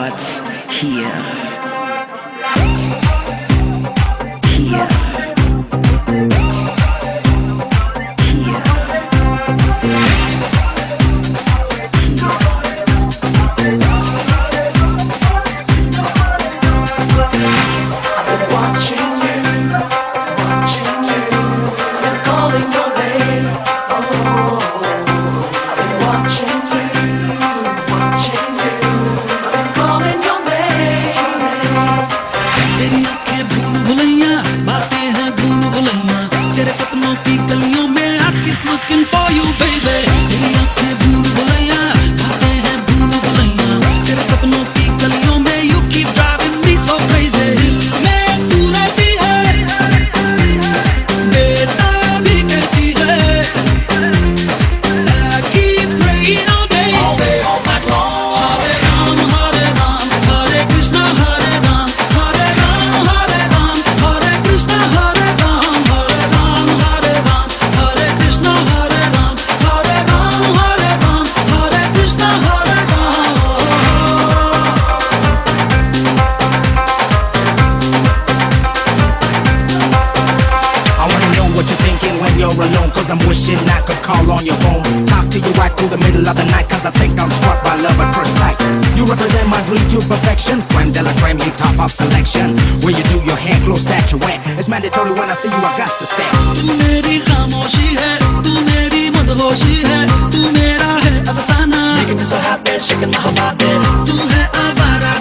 starts here. Here. Looking for you, baby. तेरी आँखें भूल भुलैया, बातें हैं भूल भुलैया, तेरे सपनों की गलियों में you keep driving me so crazy. मैं तू रहती है, बेताबी कहती है. I keep praying all day, all night long. Hare Ram, Hare Krishna, Hare Ram, Hare Ram, Hare Ram, Hare Krishna, Hare Ram, Hare Ram, Hare Ram, Hare Krishna, Hare Ram, Hare Ram, Hare Ram, Hare Krishna, Hare Ram. I wanna know what you're thinking when you're alone, cause I'm wishing I could call on your phone. Talk to you right through the middle of the night, cause I think I'm struck by love at first sight. You represent my dream to perfection. Creme de la creme, you top of selection. Where you do your hair, close that you wear. It's mandatory when I see you, I got to stare. तू मेरी खामोशी है, तू मेरी मदहोशी है, तू मेरा है अफसाना. Making me so happy, shaking my whole body. तू है आवारा